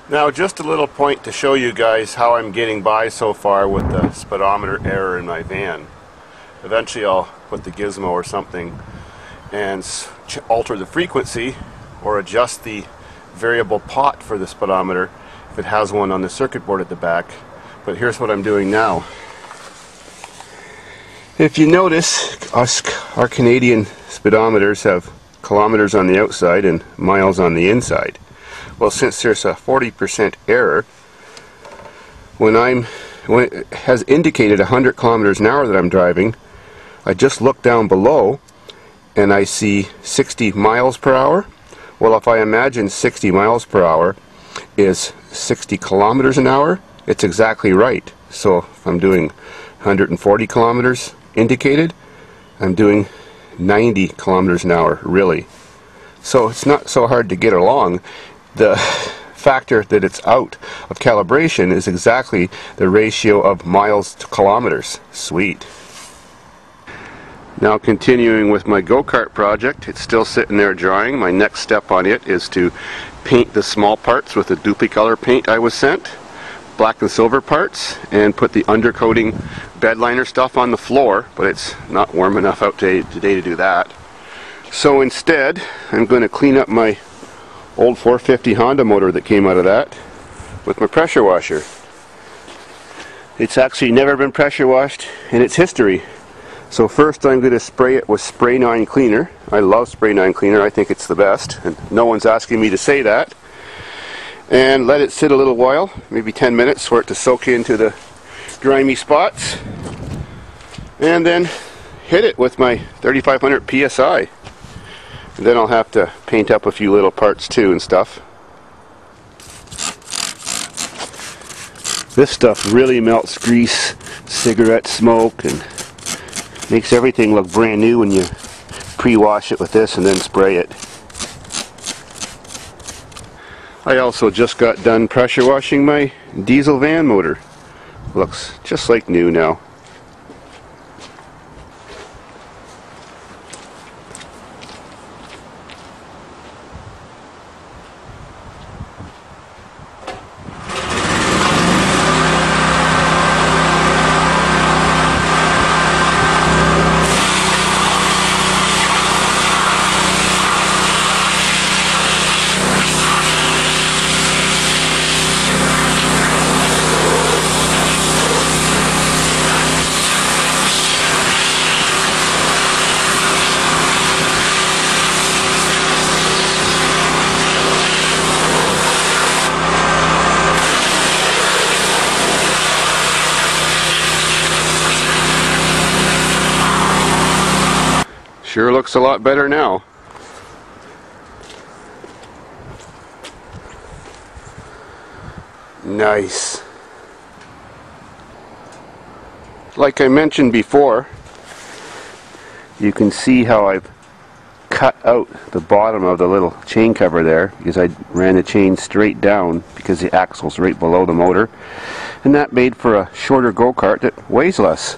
Now just a little point to show you guys how I'm getting by so far with the speedometer error in my van. Eventually I'll put the gizmo or something and alter the frequency or adjust the variable pot for the speedometer if it has one on the circuit board at the back. But here's what I'm doing now. If you notice, our Canadian speedometers have kilometers on the outside and miles on the inside. Well, since there's a 40% error, when it has indicated 100 kilometers an hour that I'm driving, I just look down below and I see 60 miles per hour. Well, if I imagine 60 miles per hour is 60 kilometers an hour, it's exactly right. So if I'm doing 140 kilometers indicated, I'm doing 90 kilometers an hour, really. So it's not so hard to get along. The factor that it's out of calibration is exactly the ratio of miles to kilometers. Sweet. Now continuing with my go-kart project, it's still sitting there drying. My next step on it is to paint the small parts with the duplicolor paint I was sent, black and silver parts, and put the undercoating bed liner stuff on the floor, but it's not warm enough out today to do that. So instead, I'm going to clean up my old 450 Honda motor that came out of that with my pressure washer. It's actually never been pressure washed in its history. So first I'm going to spray it with Spray 9 cleaner. I love Spray 9 cleaner. I think it's the best, and no one's asking me to say that. And let it sit a little while, maybe 10 minutes, for it to soak into the grimy spots. And then hit it with my 3500 PSI. And then I'll have to paint up a few little parts too and stuff. This stuff really melts grease, cigarette smoke, and makes everything look brand new when you pre-wash it with this and then spray it. I also just got done pressure washing my diesel van motor. Looks just like new now. Sure looks a lot better now. Nice. Like I mentioned before, you can see how I've cut out the bottom of the little chain cover there because I ran the chain straight down because the axle's right below the motor, and that made for a shorter go-kart that weighs less.